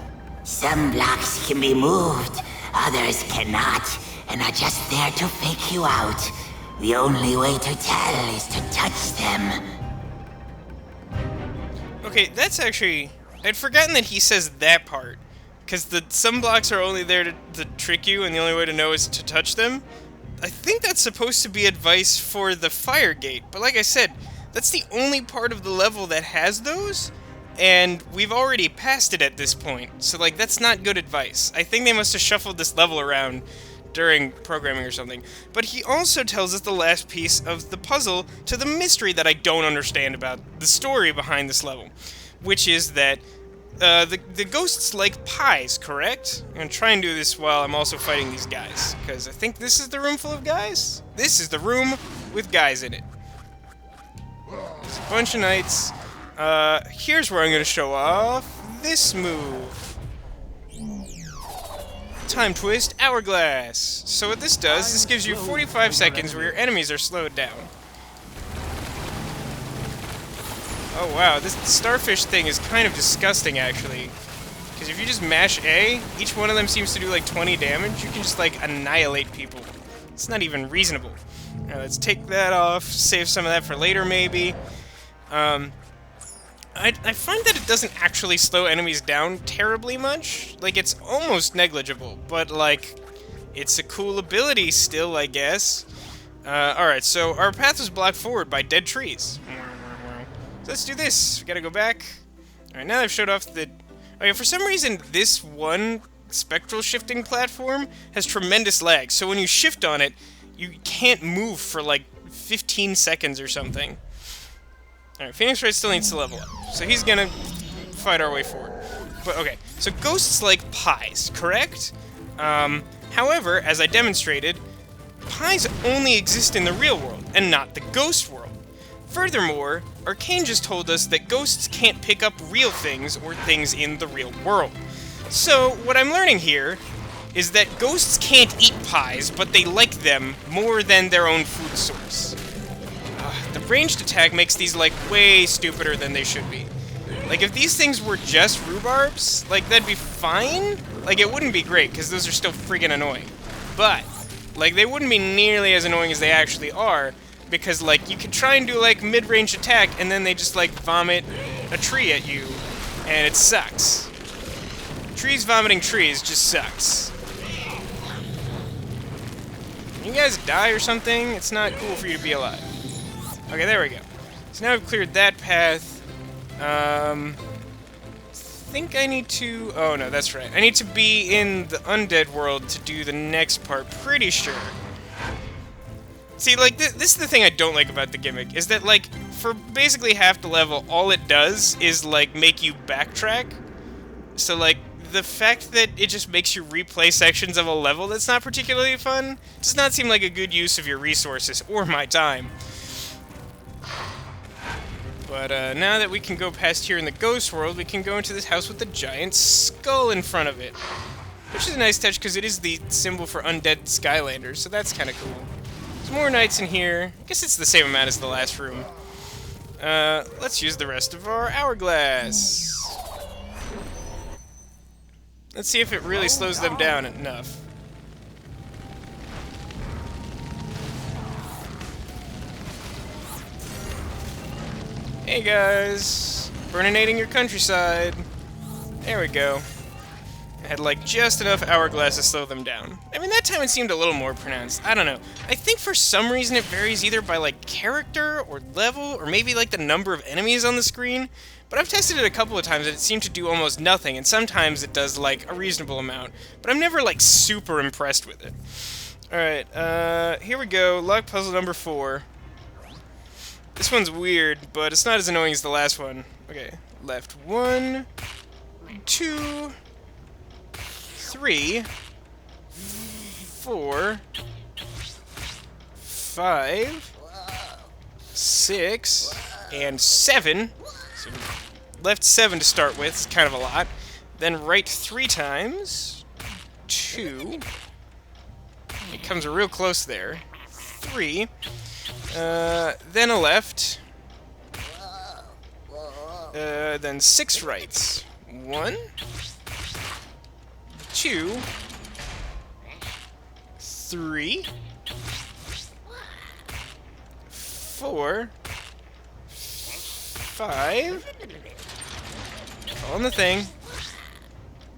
Some blocks can be moved, others cannot, and are just there to fake you out. The only way to tell is to touch them. Okay, that's actually... I'd forgotten that he says that part. Because some blocks are only there to trick you, and the only way to know is to touch them. I think that's supposed to be advice for the fire gate, but like I said, that's the only part of the level that has those, and we've already passed it at this point, so like that's not good advice. I think they must have shuffled this level around during programming or something. But he also tells us the last piece of the puzzle to the mystery that I don't understand about the story behind this level, which is that the ghosts like pies, correct? I'm gonna try and do this while I'm also fighting these guys, because I think this is the room full of guys? This is the room with guys in it. There's a bunch of knights. Here's where I'm gonna show off this move. Time twist, hourglass. So what this does, this gives you 45 seconds where your enemies are slowed down. Oh wow, this starfish thing is kind of disgusting actually. Because if you just mash A, each one of them seems to do like 20 damage. You can just like annihilate people. It's not even reasonable. Now let's take that off, save some of that for later maybe. I find that it doesn't actually slow enemies down terribly much. Like, it's almost negligible, but like, it's a cool ability still, I guess. Alright, so our path was blocked forward by dead trees. So let's do this. We gotta go back. Alright, now I've showed off the... Okay, for some reason, this one spectral shifting platform has tremendous lag. So when you shift on it, you can't move for like 15 seconds or something. Alright, Phoenix Wright still needs to level up. So he's gonna fight our way forward. But okay, so ghosts like pies, correct? However, as I demonstrated, pies only exist in the real world. and not the ghost world. Furthermore, Arcane just told us that ghosts can't pick up real things or things in the real world. So, what I'm learning here is that ghosts can't eat pies, but they like them more than their own food source. The ranged attack makes these, like, way stupider than they should be. Like, if these things were just rhubarbs, like, that'd be fine. Like, it wouldn't be great, because those are still friggin' annoying. But, like, they wouldn't be nearly as annoying as they actually are, because, like, you could try and do, like, mid-range attack, and then they just, like, vomit a tree at you, and it sucks. Trees vomiting trees just sucks. You guys die or something? It's not cool for you to be alive. Okay, there we go. So now I've cleared that path. Think I need to... Oh, no, that's right. I need to be in the undead world to do the next part, pretty sure. See, like, this is the thing I don't like about the gimmick, is that, like, for basically half the level, all it does is, like, make you backtrack. So, like, the fact that it just makes you replay sections of a level that's not particularly fun does not seem like a good use of your resources or my time. But now that we can go past here in the ghost world, we can go into this house with the giant skull in front of it. Which is a nice touch because it is the symbol for undead Skylanders, so that's kind of cool. There's more knights in here. I guess it's the same amount as the last room. Let's use the rest of our hourglass. Let's see if it really slows them down enough. Hey guys! Burninating your countryside. There we go. I had like just enough hourglass to slow them down. I mean, that time it seemed a little more pronounced. I don't know. I think for some reason it varies either by like character or level or maybe like the number of enemies on the screen. But I've tested it a couple of times and it seemed to do almost nothing, and sometimes it does like a reasonable amount. But I'm never like super impressed with it. Alright, here we go. Lock puzzle number 4. This one's weird, but it's not as annoying as the last one. Okay, left 1, 2, 3, 4, 5, 6, and 7. So left 7 to start with, it's kind of a lot. Then right 3 times. 2. It comes real close there. 3. Then a left. Then 6 rights. 1, 2, 3, 4, 5. On the thing.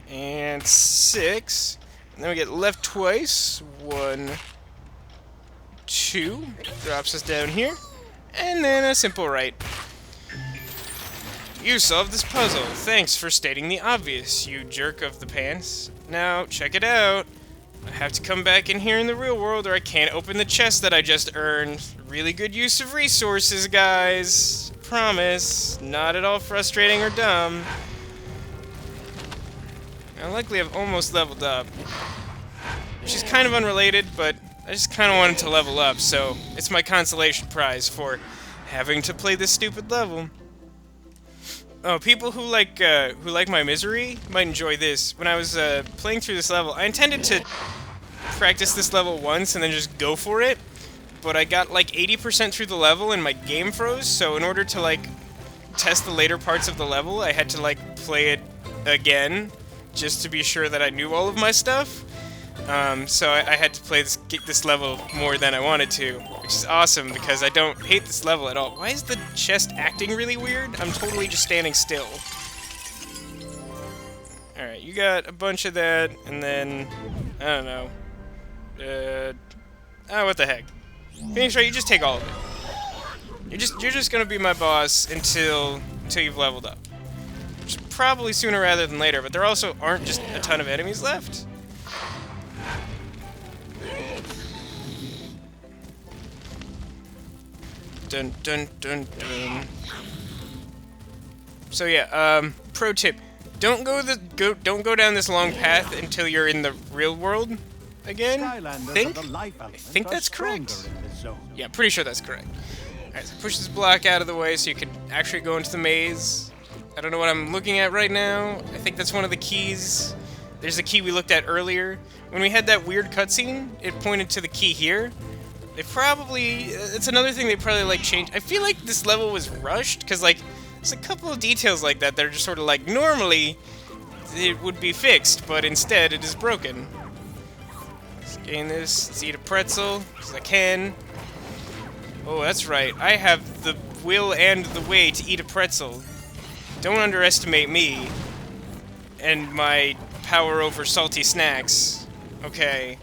And 6. And then we get left twice. 1, 2. Drops us down here. And then a simple right. You solved this puzzle. Thanks for stating the obvious, you jerk of the pants. Now, check it out. I have to come back in here in the real world or I can't open the chest that I just earned. Really good use of resources, guys. Promise. Not at all frustrating or dumb. Now, luckily I've almost leveled up. Which is kind of unrelated, but I just kind of wanted to level up, so it's my consolation prize for having to play this stupid level. Oh, people who like my misery might enjoy this. When I was playing through this level, I intended to practice this level once and then just go for it, but I got like 80% through the level and my game froze, so in order to like test the later parts of the level, I had to like play it again just to be sure that I knew all of my stuff. So I had to play this level more than I wanted to, which is awesome because I don't hate this level at all. Why is the chest acting really weird? I'm totally just standing still. Alright, you got a bunch of that, and then, I don't know. What the heck. Phoenix Wright, you just take all of it. You're just gonna be my boss until you've leveled up. Which is probably sooner rather than later, but there also aren't just a ton of enemies left. Dun dun dun dun. So yeah, pro tip: don't go down this long path until you're in the real world again. I think that's correct. so. Yeah, pretty sure that's correct. Alright, so push this block out of the way so you can actually go into the maze. I don't know what I'm looking at right now. I think that's one of the keys. There's the key we looked at earlier. When we had that weird cutscene, it pointed to the key here. They probably... it's another thing they probably, like, changed. I feel like this level was rushed, because, like, there's a couple of details like that that are just sort of, like, normally it would be fixed, but instead it is broken. Let's gain this. Let's eat a pretzel, because I can. Oh, that's right. I have the will and the way to eat a pretzel. Don't underestimate me and my power over salty snacks. Okay.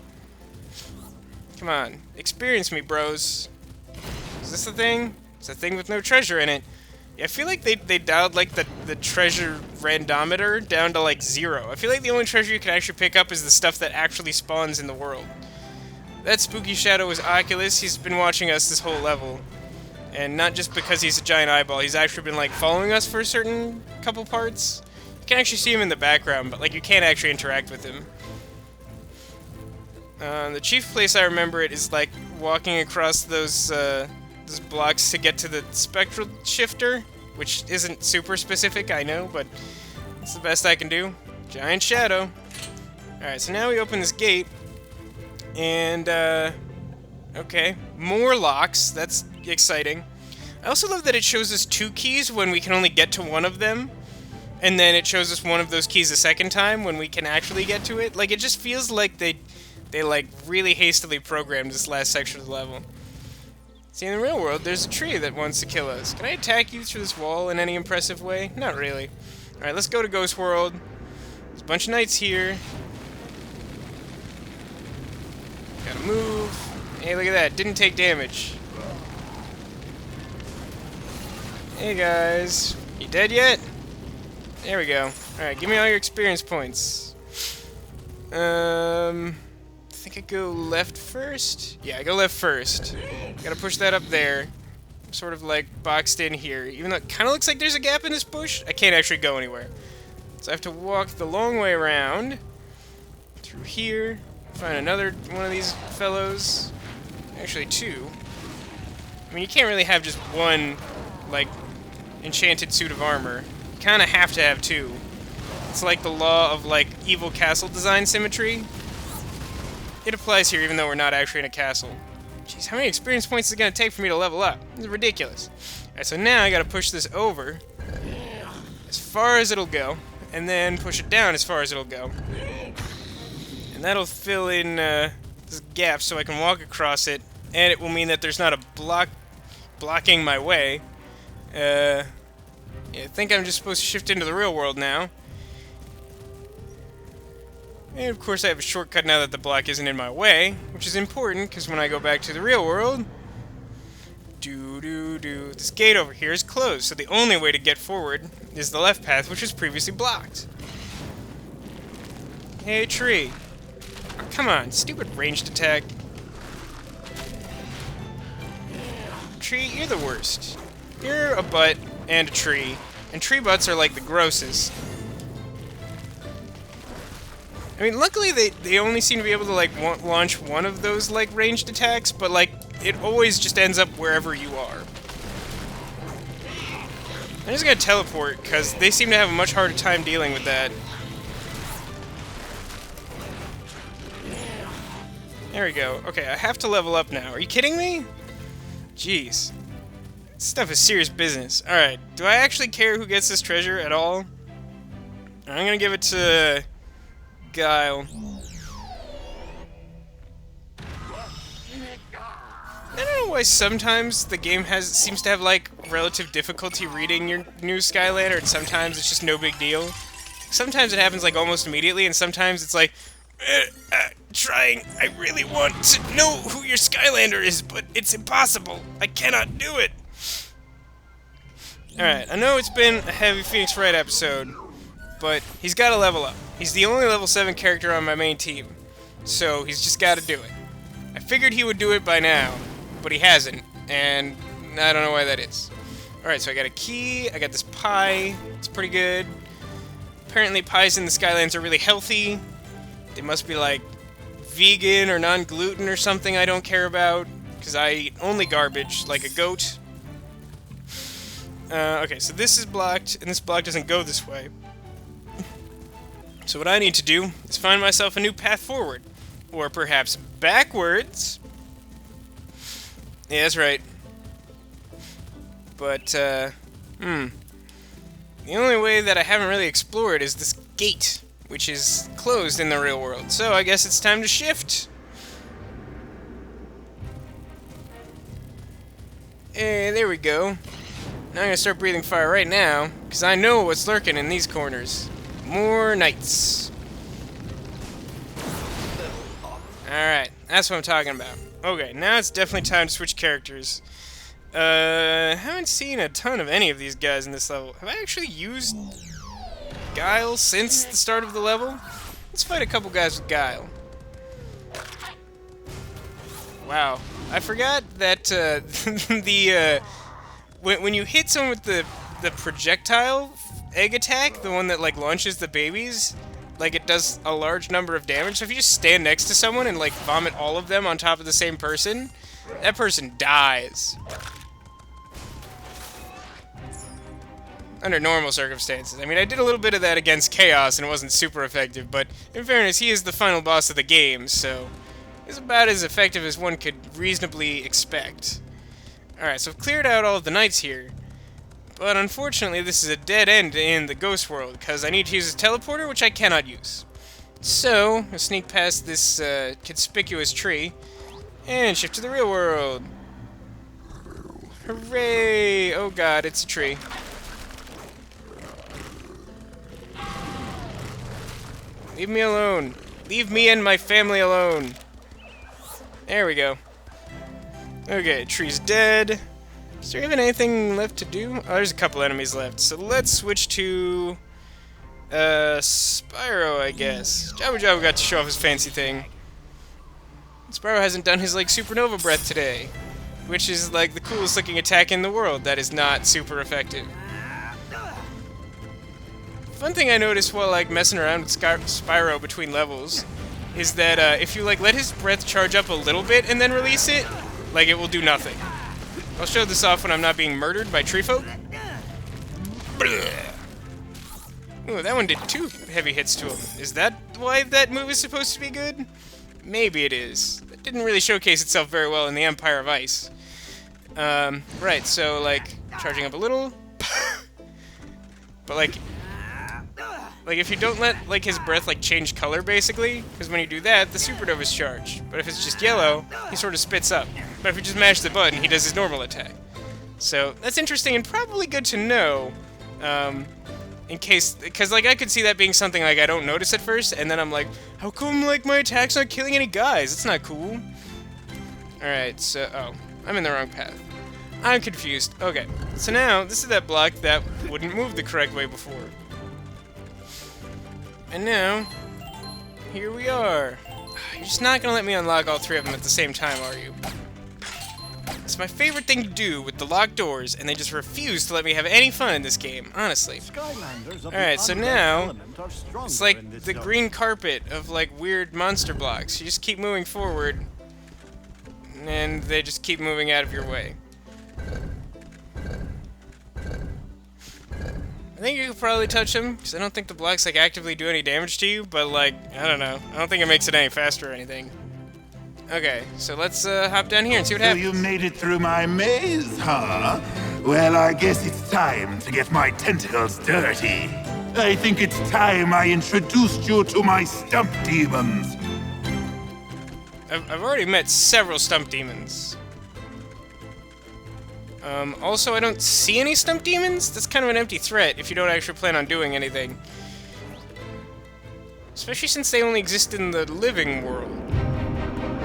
Come on. Experience me, bros. Is this the thing? It's a thing with no treasure in it. Yeah, I feel like they dialed, like, the treasure randometer down to, like, 0. I feel like the only treasure you can actually pick up is the stuff that actually spawns in the world. That spooky shadow is Oculus. He's been watching us this whole level. And not just because he's a giant eyeball, he's actually been, like, following us for a certain couple parts. You can actually see him in the background, but, like, you can't actually interact with him. The chief place I remember it is, like, walking across those blocks to get to the spectral shifter, which isn't super specific, I know, but it's the best I can do. Giant shadow. Alright, so now we open this gate, and, okay, more locks. That's exciting. I also love that it shows us 2 keys when we can only get to one of them, and then it shows us one of those keys a second time when we can actually get to it. Like, it just feels like they like, really hastily programmed this last section of the level. See, in the real world, there's a tree that wants to kill us. Can I attack you through this wall in any impressive way? Not really. Alright, let's go to Ghost World. There's a bunch of knights here. Gotta move. Hey, look at that. Didn't take damage. Hey, guys. You dead yet? There we go. Alright, give me all your experience points. I think I go left first? Yeah, I go left first. Gotta push that up there. I'm sort of like boxed in here. Even though it kind of looks like there's a gap in this bush, I can't actually go anywhere. So I have to walk the long way around. Through here. Find another one of these fellows. Actually, 2. I mean, you can't really have just one, like, enchanted suit of armor. You kind of have to have 2. It's like the law of, like, evil castle design symmetry. It applies here even though we're not actually in a castle. Jeez, how many experience points is it going to take for me to level up? This is ridiculous. Alright, so now I got to push this over as far as it'll go, and then push it down as far as it'll go. And that'll fill in this gap so I can walk across it, and it will mean that there's not a block blocking my way. Yeah, I think I'm just supposed to shift into the real world now. And of course I have a shortcut now that the block isn't in my way, which is important because when I go back to the real world, this gate over here is closed, so the only way to get forward is the left path, which was previously blocked. Hey, tree. Oh, come on, stupid ranged attack. Tree, you're the worst. You're a butt and a tree, and tree butts are like the grossest. I mean, luckily they only seem to be able to, like, launch one of those, like, ranged attacks, but, like, it always just ends up wherever you are. I'm just gonna teleport, because they seem to have a much harder time dealing with that. There we go. Okay, I have to level up now. Are you kidding me? Jeez. This stuff is serious business. Alright, do I actually care who gets this treasure at all? I'm gonna give it to Guile. I don't know why sometimes the game seems to have, like, relative difficulty reading your new Skylander, and sometimes it's just no big deal. Sometimes it happens, like, almost immediately, and sometimes it's like, trying, I really want to know who your Skylander is, but it's impossible. I cannot do it. Alright, I know it's been a heavy Phoenix Wright episode, but he's got to level up. He's the only level 7 character on my main team, so he's just got to do it. I figured he would do it by now, but he hasn't, and I don't know why that is. Alright, so I got a key, I got this pie, it's pretty good. Apparently pies in the Skylands are really healthy. They must be, like, vegan or non-gluten or something I don't care about. because I eat only garbage, like a goat. Okay, so this is blocked, and this block doesn't go this way. So what I need to do is find myself a new path forward. Or perhaps backwards. Yeah, that's right. But, the only way that I haven't really explored is this gate, which is closed in the real world. So I guess it's time to shift. Hey, there we go. Now I'm gonna start breathing fire right now, because I know what's lurking in these corners. More knights. Alright, that's what I'm talking about. Okay, now it's definitely time to switch characters. Haven't seen a ton of any of these guys in this level. Have I actually used Guile since the start of the level? Let's fight a couple guys with Guile. Wow. I forgot that, when you hit someone with the projectile egg attack, the one that, like, launches the babies, like, it does a large number of damage. So if you just stand next to someone and, like, vomit all of them on top of the same person, that person dies. Under normal circumstances. I mean, I did a little bit of that against Chaos, and it wasn't super effective, but in fairness, he is the final boss of the game, so it's about as effective as one could reasonably expect. Alright, so I've cleared out all of the knights here, but unfortunately this is a dead end in the ghost world, because I need to use a teleporter, which I cannot use. So, I'll sneak past this conspicuous tree, and shift to the real world. Hooray! Oh god, it's a tree. Leave me alone. Leave me and my family alone. There we go. Okay, tree's dead. Is there even anything left to do? Oh, there's a couple enemies left. So let's switch to Spyro, I guess. Jabba Jabba got to show off his fancy thing. Spyro hasn't done his, like, supernova breath today, which is, like, the coolest looking attack in the world that is not super effective. Fun thing I noticed while, like, messing around with Spyro between levels is that if you, like, let his breath charge up a little bit and then release it, like, it will do nothing. I'll show this off when I'm not being murdered by tree folk. Ooh, that one did 2 heavy hits to him. Is that why that move is supposed to be good? Maybe it is. It didn't really showcase itself very well in the Empire of Ice. Right, so, like, charging up a little. But, like, if you don't let, like, his breath, like, change color, basically, because when you do that, the supernova's charged. But if it's just yellow, he sort of spits up. But if you just mash the button, he does his normal attack. So, that's interesting and probably good to know, in case, because, like, I could see that being something, like, I don't notice at first, and then I'm like, how come, like, my attack's not killing any guys? It's not cool. Alright, so, oh, I'm in the wrong path. I'm confused. Okay, so now, this is that block that wouldn't move the correct way before. And now, here we are. You're just not gonna let me unlock all 3 of them at the same time, are you? It's my favorite thing to do with the locked doors, and they just refuse to let me have any fun in this game, honestly. Alright, so now, it's like the green carpet of, like, weird monster blocks. You just keep moving forward, and they just keep moving out of your way. I think you could probably touch them, because I don't think the blocks, like, actively do any damage to you, but, like, I don't know. I don't think it makes it any faster or anything. Okay, so let's hop down here and see what happens. So you made it through my maze, huh? Well, I guess it's time to get my tentacles dirty. I think it's time I introduced you to my stump demons. I've already met several stump demons. Also, I don't see any stump demons. That's kind of an empty threat if you don't actually plan on doing anything. Especially since they only exist in the living world.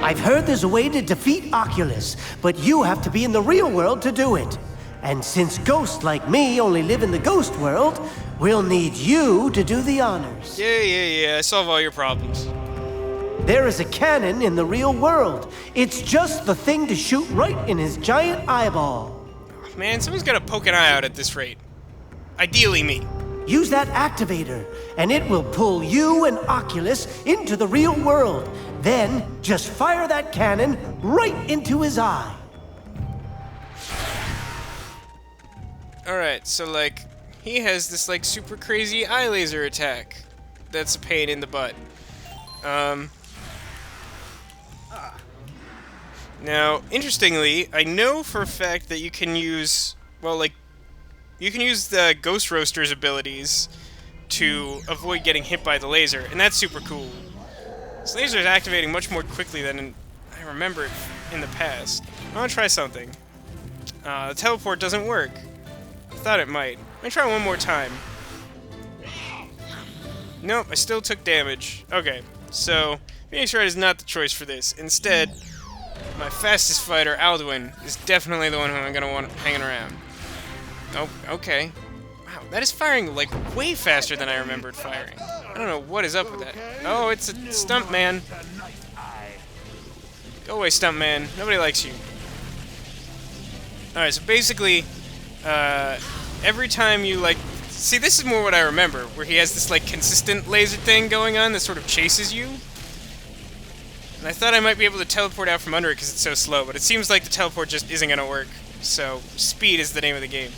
I've heard there's a way to defeat Oculus, but you have to be in the real world to do it. And since ghosts like me only live in the ghost world, we'll need you to do the honors. Yeah, I solve all your problems. There is a cannon in the real world. It's just the thing to shoot right in his giant eyeball. Man, someone's gotta poke an eye out at this rate. Ideally me. Use that activator, and it will pull you and Oculus into the real world. Then, just fire that cannon right into his eye. Alright, so, like, he has this, like, super crazy eye laser attack. That's a pain in the butt. Now, interestingly, I know for a fact that you can use, well, like, you can use the Ghost Roaster's abilities to avoid getting hit by the laser, and that's super cool. This laser is activating much more quickly than I remember in the past. I want to try something. The teleport doesn't work. I thought it might. Let me try one more time. Nope, I still took damage. Okay, so Phoenix Wright is not the choice for this. Instead, my fastest fighter, Alduin, is definitely the one who I'm going to want hanging around. Oh, okay. Wow, that is firing, like, way faster than I remembered firing. I don't know what is up with that. Oh, it's a Stuntman. Go away, Stuntman. Nobody likes you. Alright, so basically, every time you, like... See, this is more what I remember, where he has this, like, consistent laser thing going on that sort of chases you. And I thought I might be able to teleport out from under it because it's so slow, but it seems like the teleport just isn't going to work. So, speed is the name of the game.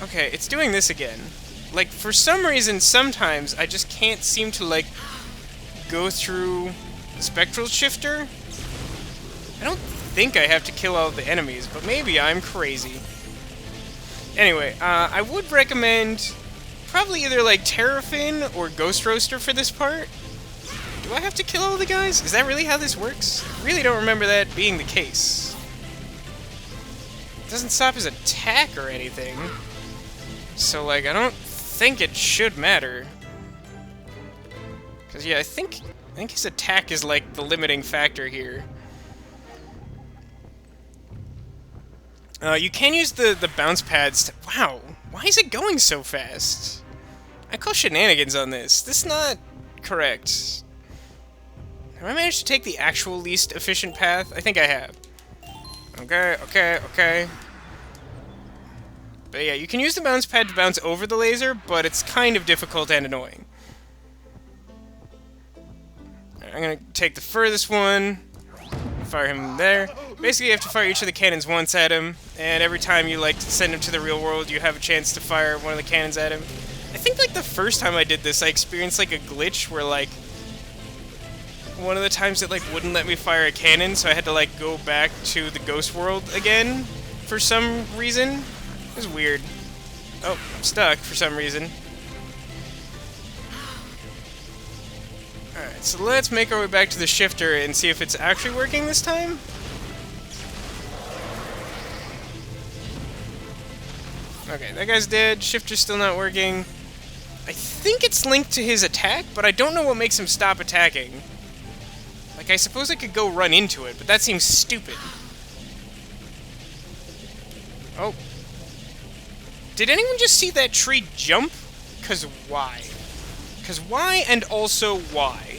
Okay, it's doing this again. Like, for some reason, sometimes I just can't seem to, like, go through the spectral shifter. I don't think I have to kill all of the enemies, but maybe I'm crazy. Anyway, I would recommend probably either, like, Terrafin or Ghost Roaster for this part. Do I have to kill all the guys? Is that really how this works? I really don't remember that being the case. It doesn't stop his attack or anything. So, like, I don't think it should matter. Because, yeah, I think his attack is, like, the limiting factor here. You can use the bounce pads to... Wow, why is it going so fast? I call shenanigans on this. This is not correct. Have I managed to take the actual least efficient path? I think I have. Okay. But yeah, you can use the bounce pad to bounce over the laser, but it's kind of difficult and annoying. I'm gonna take the furthest one, fire him there. Basically, you have to fire each of the cannons once at him, and every time you, like, send him to the real world, you have a chance to fire one of the cannons at him. I think, like, the first time I did this, I experienced, like, a glitch where, like, one of the times it, like, wouldn't let me fire a cannon, so I had to, like, go back to the ghost world again for some reason. It was weird. Oh, I'm stuck for some reason. Alright, so let's make our way back to the shifter and see if it's actually working this time. Okay, that guy's dead. Shifter's still not working. I think it's linked to his attack, but I don't know what makes him stop attacking. Like, I suppose I could go run into it, but that seems stupid. Oh. Did anyone just see that tree jump? 'Cause why? 'Cause why and also why?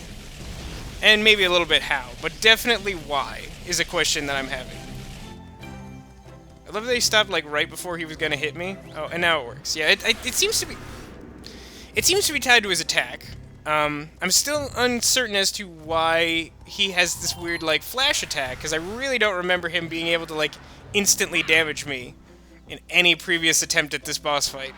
And maybe a little bit how, but definitely why is a question that I'm having. I love that he stopped, like, right before he was gonna hit me. Oh, and now it works. Yeah, it seems to be... It seems to be tied to his attack. I'm still uncertain as to why he has this weird, like, flash attack, because I really don't remember him being able to, like, instantly damage me in any previous attempt at this boss fight.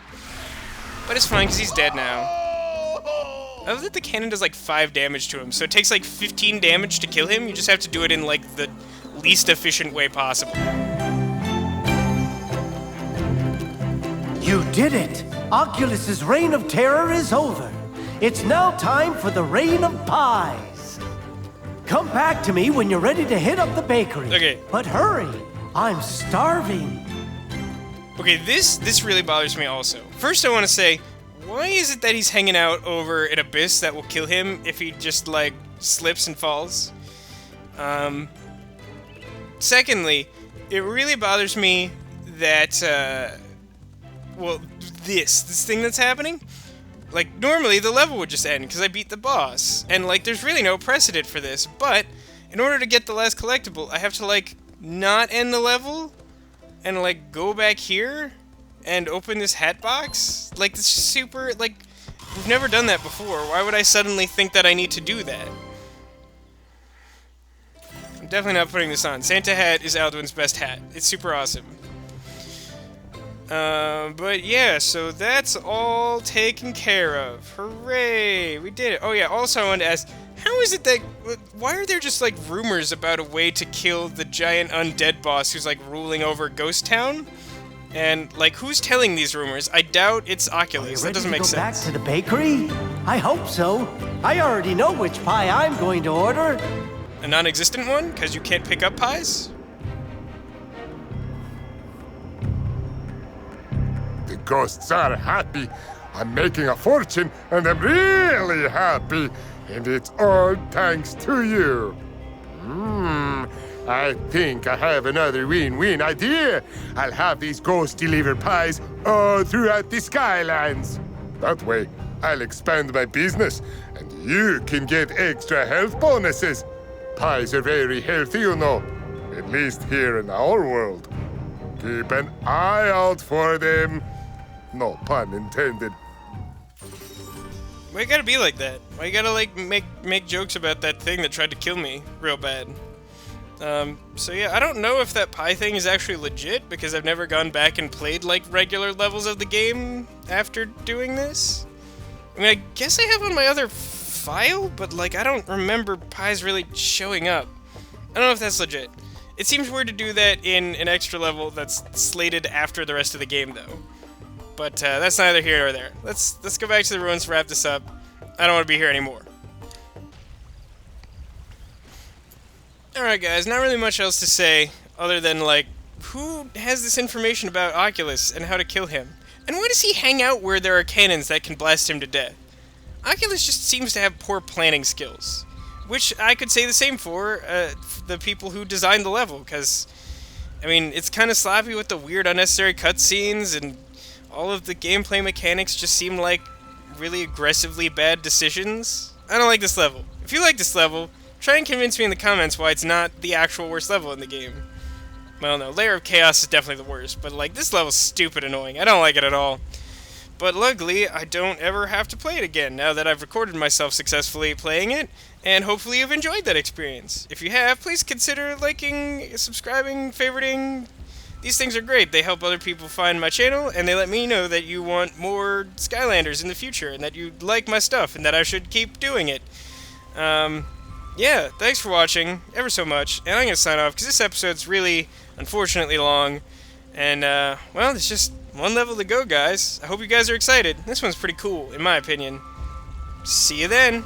But it's fine, because he's dead now. I love that the cannon does, like, 5 damage to him, so it takes, like, 15 damage to kill him. You just have to do it in, like, the least efficient way possible. You did it! Oculus's reign of terror is over. It's now time for the reign of pies. Come back to me when you're ready to hit up the bakery. Okay. But hurry, I'm starving. Okay, this really bothers me also. First, I want to say, why is it that he's hanging out over an abyss that will kill him if he just, like, slips and falls? Secondly, it really bothers me that, well, this thing that's happening. Like, normally the level would just end because I beat the boss, and, like, there's really no precedent for this, but in order to get the last collectible, I have to, like, not end the level and, like, go back here and open this hat box? Like, it's super, like, we've never done that before. Why would I suddenly think that I need to do that? I'm definitely not putting this on. Santa hat is Alduin's best hat. It's super awesome. But yeah, so that's all taken care of. Hooray! We did it. Oh yeah, also I wanted to ask, how is it that... Why are there just, like, rumors about a way to kill the giant undead boss who's, like, ruling over Ghost Town? And, like, who's telling these rumors? I doubt it's Oculus. That doesn't make sense. Back to the bakery? I hope so. I already know which pie I'm going to order. A non-existent one? Because you can't pick up pies? The ghosts are happy. I'm making a fortune, and I'm really happy. And it's all thanks to you. I think I have another win-win idea. I'll have these ghosts deliver pies all throughout the Skylands. That way, I'll expand my business, and you can get extra health bonuses. Pies are very healthy, you know. At least here in our world. Keep an eye out for them. No pun intended. Why you gotta be like that? Why you gotta, like, make jokes about that thing that tried to kill me real bad? So yeah, I don't know if that pie thing is actually legit, because I've never gone back and played, like, regular levels of the game after doing this. I mean, I guess I have on my other file, but, like, I don't remember pies really showing up. I don't know if that's legit. It seems weird to do that in an extra level that's slated after the rest of the game, though. But that's neither here nor there. Let's go back to the ruins to wrap this up. I don't want to be here anymore. Alright guys, not really much else to say other than, like, who has this information about Oculus and how to kill him? And why does he hang out where there are cannons that can blast him to death? Oculus just seems to have poor planning skills. Which I could say the same for the people who designed the level, because, I mean, it's kind of sloppy with the weird unnecessary cutscenes, and all of the gameplay mechanics just seem like really aggressively bad decisions. I don't like this level. If you like this level, try and convince me in the comments why it's not the actual worst level in the game. Well, no, Layer of Chaos is definitely the worst, but, like, this level's stupid annoying. I don't like it at all. But luckily, I don't ever have to play it again, now that I've recorded myself successfully playing it, and hopefully you've enjoyed that experience. If you have, please consider liking, subscribing, favoriting. These things are great. They help other people find my channel, and they let me know that you want more Skylanders in the future, and that you like my stuff, and that I should keep doing it. Yeah, thanks for watching, ever so much, and I'm going to sign off, because this episode's really, unfortunately, long, and, well, there's just one level to go, guys. I hope you guys are excited. This one's pretty cool, in my opinion. See you then!